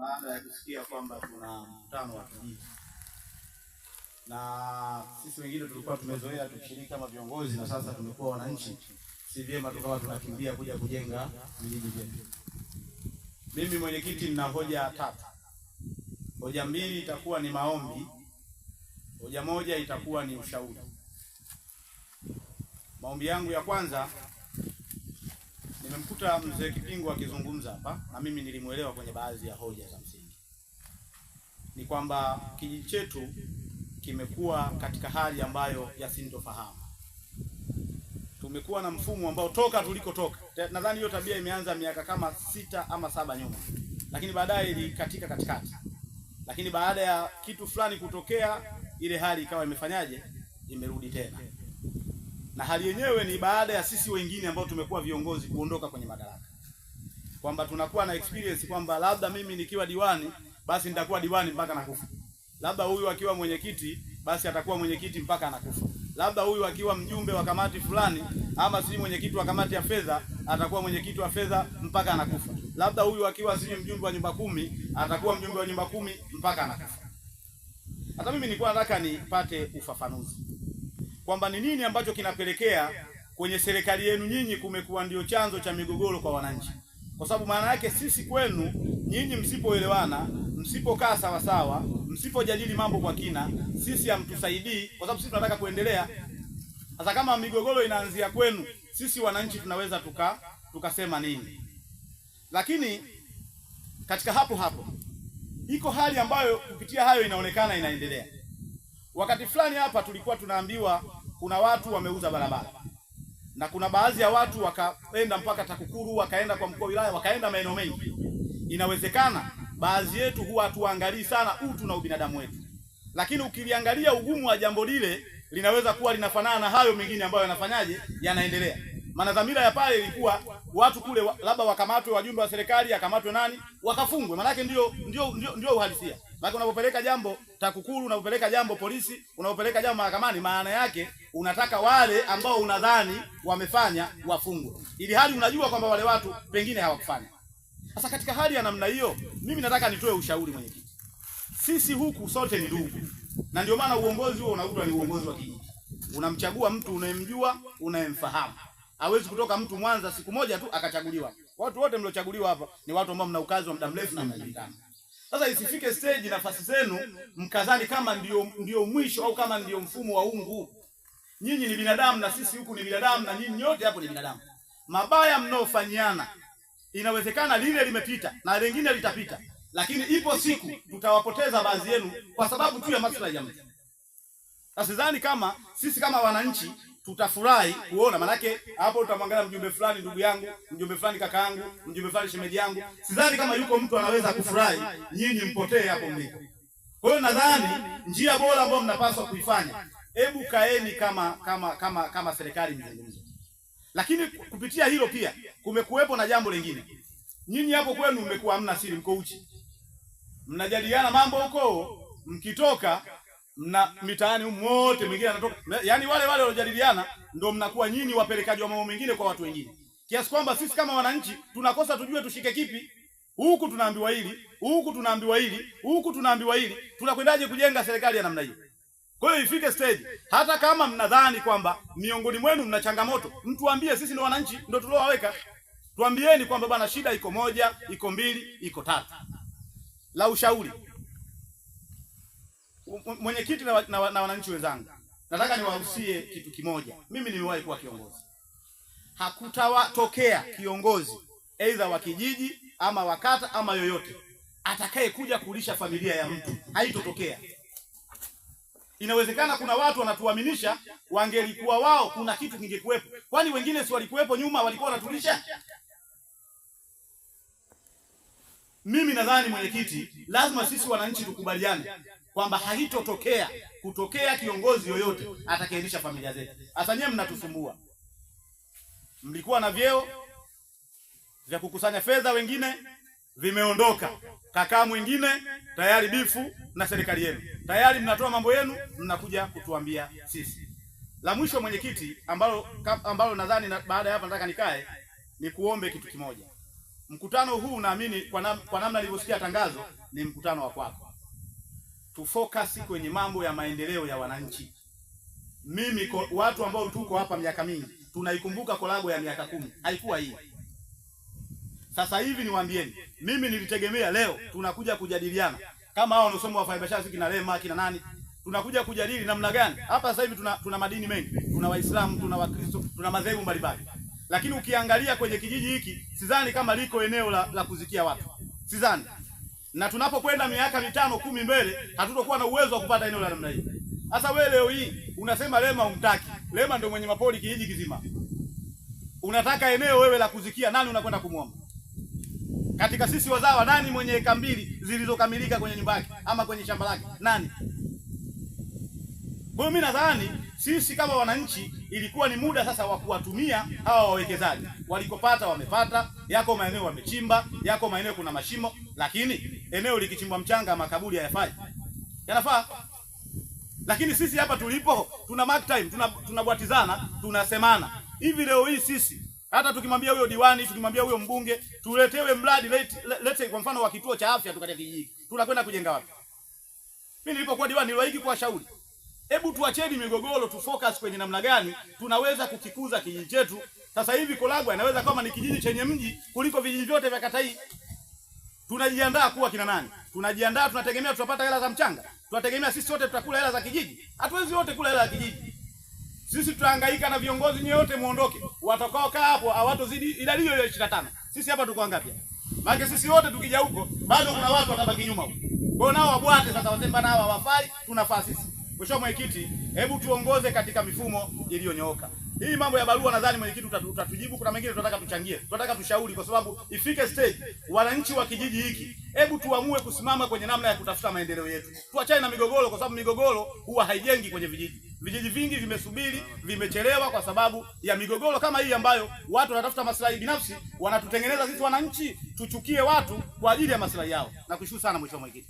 baada ya kusikia kwamba kuna mkutano wa kijiji, na sisi wengine tulikuwa tumezoea tukishiriki kama viongozi, na sasa tumekuwa wananchi, si vyema tukawa tunakimbia kuja kujenga vijiji vyetu. Mimi mwenyekiti, nina hoja tatu. Hoja mbili itakuwa ni maombi, hoja moja itakuwa ni ushauri. Maombi yangu ya kwanza, nimemkuta mzee Kipingu akizungumza hapa na mimi nilimuelewa kwenye baadhi ya hoja za msingi. Ni kwamba kijiji chetu kimekuwa katika hali ambayo ya sintofahamu. Tumekuwa na mfumo ambao toka tulikotoka, nadhani hiyo tabia imeanza miaka kama 6 ama 7 nyuma, lakini baadaye ilikatika katikati. Lakini baada ya kitu fulani kutokea, ile hali ikawa imefanyaje, imerudi tena. Na hali yenyewe ni baada ya sisi wengine ambao tumekuwa viongozi kuondoka kwenye madaraka, kwamba tunakuwa na experience kwamba labda mimi nikiwa diwani basi nitakuwa diwani mpaka nakufa, labda huyu akiwa mwenyekiti basi atakuwa mwenyekiti mpaka anakufa, labda huyu akiwa mjumbe wa kamati fulani ama si mwenyekiti wa kamati ya fedha atakuwa mwenyekiti wa fedha mpaka anakufa, labda huyu akiwa si mjumbe wa nyumba 10 atakuwa mjumbe wa nyumba 10 mpaka anakufa. Hata mimi nilikuwa nataka nipate ufafanuzi kwamba ni nini ambacho kinapelekea kwenye serikali yenu nyinyi kumekuwa ndio chanzo cha migogoro kwa wananchi. Kwa sababu maana yake sisi kwenu nyinyi msipoelewana, msipokaa sawa sawa, msipojadili mambo kwa kina, sisi hamtusaidii, kwa sababu sisi tunataka kuendelea. Sasa kama migogoro inaanzia kwenu, sisi wananchi tunaweza tukasema nini? Lakini katika hapo iko hali ambayo kupitia hayo inaonekana inaendelea. Wakati fulani hapa tulikuwa tunaambiwa kuna watu wameuza barabara, na kuna baadhi ya watu wakaenda mpaka TAKUKURU, wakaenda kwa mkuu wa wilaya, wakaenda maeneo mengi. Inawezekana baadhi yetu huwa hatuangalii sana utu na ubinadamu wetu, lakini ukiliangalia ugumu wa jambo lile linaweza kuwa linafanana na hayo mengine ambayo yanafanyaje, yanaendelea. Maana dhamira ya pale ilikuwa watu kule labda wakamatwe, wajumbe wa serikali akamatwe nani, wakafungwe. Maana yake ndio uhalisia. Maana unapopeleka jambo TAKUKURU, unapopeleka jambo polisi, unapopeleka jambo mahakamani, maana yake unataka wale ambao unadhani wamefanya wafungwe, ili hali unajua kwamba wale watu pengine hawakufanya. Sasa katika hali ya namna hiyo, mimi nataka nitoe ushauri mwenyekiti. Sisi huku sote ni ndugu, na ndio maana uongozi huo unaitwa ni uongozi wa kijiji. Unamchagua mtu unayemjua, unayemfahamu. Hawezi kutoka mtu Mwanza siku moja tu akachaguliwa. Watu wote mliochaguliwa hapa ni watu ambao mna ukazi wa muda mrefu na mnajulikana. Sasa isifike stage nafasi zenu mkazani kama ndio mwisho au kama ndio mfumo wa ungu. Nyinyi ni binadamu na sisi huku ni binadamu, na nyinyi nyote hapo ni binadamu. Mabaya mnaofanyiana inawezekana lile limepita na lingine litapita, lakini ipo siku tutawapoteza baadhi yenu kwa sababu tu ya maslahi ya mtu. Sasa sidhani kama sisi kama wananchi tutafurahi kuona, manake hapo utamwangalia mjumbe fulani ndugu yangu, mjumbe fulani kaka yangu, mjumbe fulani shemeji yangu. Sidhani kama yuko mtu anaweza kufurahi nyinyi mpotee hapo mliko. Kwa hiyo nadhani njia bora ambayo mnapaswa kuifanya, hebu kaeni kama serikali mzungumzo. Lakini kupitia hilo pia kumekuwepo na jambo lingine. Nyinyi hapo kwenu mmekuwa hamna siri, mko uchi. Mnajadiliana mambo huko, mkitoka mna mitaani wote mwingine anatoka. Yaani wale waliojadiliana ndio mnakuwa nyinyi wapelekaji wa mambo mengine kwa watu wengine. Kiasi kwamba sisi kama wananchi tunakosa tujue tushike kipi. Huku tunaambiwa hili, huku tunaambiwa hili, huku tunaambiwa hili. Tunakwendaje kujenga serikali ya namna hiyo? Kwa hiyo ifike stage, hata kama mnadhani kwamba miongoni mwenu mna changamoto, mtuambie. Sisi ndio wananchi, ndio tuliowaweka. Tuambieni kwamba bwana, shida iko 1, iko 2, iko 3. La ushauri, mwenyekiti na wananchi wenzangu, nataka niwahusie kitu kimoja. Mimi nimewahi kuwa kiongozi. Hakutawatokea kiongozi aidha wa kijiji ama wakata ama yoyote atakaye kuja kulisha familia ya mtu. Haitotokea. Inawezekana kuna watu wanatuaminisha wangelikuwa wao kuna kitu kingekuepo. Kwani wengine si walikuwepo nyuma walikuwa wanatulisha? Mimi nadhani mwenyekiti, lazima sisi wananchi tukubaliane kwamba kutokea kiongozi yoyote atakayelisha familia zetu. Hasa nyewe mnatusumbua. Mlikuwa na vyeo vya kukusanya fedha, wengine vimeondoka. Kakaa mwingine tayari bifu na serikali yenu. Tayari mnatoa mambo yenu, mnakuja kutuambia sisi. La mwisho mwenyekiti, ambalo nadhani baada ya hapa nataka nikae, ni kuombe kitu kimoja. Mkutano huu naamini kwa namna nilivyosikia tangazo ni mkutano wa kwako. Tufocus kwenye mambo ya maendeleo ya wananchi. Mimi watu ambao tuko hapa miaka mingi tunaikumbuka Kolago ya miaka 10. Haikuwa hii. Sasa hivi niwaambieni, mimi nilitegemea leo tunakuja kujadiliana kama hao wanaosoma wafanyabiashara kina Lema kina nani, tunakuja kujadili namna gani. Hapa sasa hivi tuna madini mengi, tuna Waislamu, tuna Wakristo, tuna madhehebu mbalimbali. Lakini ukiangalia kwenye kijiji hiki sidhani kama liko eneo la kuzikia watu. Sidhani. Na tunapokwenda miaka 5 10 mbele hatutokuwa na uwezo wa kupata eneo la namna hii. Sasa wewe leo hii unasema Lema umtaki. Lema ndio mwenye mapori kijiji kizima. Unataka eneo wewe la kuzikia, nani unakwenda kumwomba? Katika sisi wazawa nani mwenye eka 2 zilizokamilika kwenye nyumba yake ama kwenye shamba lake? Nani? Kwa hiyo mimi nadhani sisi kama wananchi ilikuwa ni muda sasa wa kuwatumia hawa wawekezaji. Walikopata wamepata, yako maeneo wamechimba, yako maeneo kuna mashimo, lakini eneo likichimbwa mchanga makaburi hayafai. Yanafaa. Lakini sisi hapa tulipo tuna mark time, tunabwatizana, tunasemana. Hivi leo hii sisi hata tukimwambia huyo diwani, tukimwambia huyo mbunge, tuletewe mradi lete kwa mfano wa kituo cha afya tukatia kijiji. Tunakwenda kujenga wapi? Mimi nilipokuwa diwani niliwahi kuwashauri, hebu tuacheni migogoro, tufocus kwenye namna gani tunaweza kukikuza kijiji chetu. Sasa hivi Kolago inaweza kama ni kijiji chenye mji kuliko vijiji vyote vya kata hii. Tunajiandaa kuwa kina nani? Tunajiandaa, tunategemea tutapata hela za mchanga. Tunategemea sisi wote tutakula hela za kijiji. Hatuwezi wote kula hela za kijiji. Sisi tutahangaika na viongozi nyote muondoke. Watakao kaa hapo hawatozidi idadi hiyo 25. Sisi hapa tuko ngapi? Maana sisi wote tukija huko bado kuna watu watabaki nyuma huko. Kwa nao wabwate sasa wasemba nao hawafai, tunafaa sisi. Mheshimiwa Mwenyekiti, hebu tuongoze katika mifumo iliyonyooka. Hii mambo ya barua nadhani Mwenyekiti utatujibu, kuna mengine tunataka tuchangie. Tunataka tushauri kwa sababu ifike stage wananchi wa kijiji hiki, hebu tuamue kusimama kwenye namna ya kutafuta maendeleo yetu. Tuachane na migogoro kwa sababu migogoro huwa haijengi kwenye vijiji. Vijiji vingi vimesubiri, vimechelewa kwa sababu ya migogoro kama hii ambayo watu wanatafuta maslahi binafsi, wanatutengeneza sisi wananchi tuchukie watu kwa ajili ya maslahi yao. Nakushukuru sana Mheshimiwa Mwenyekiti.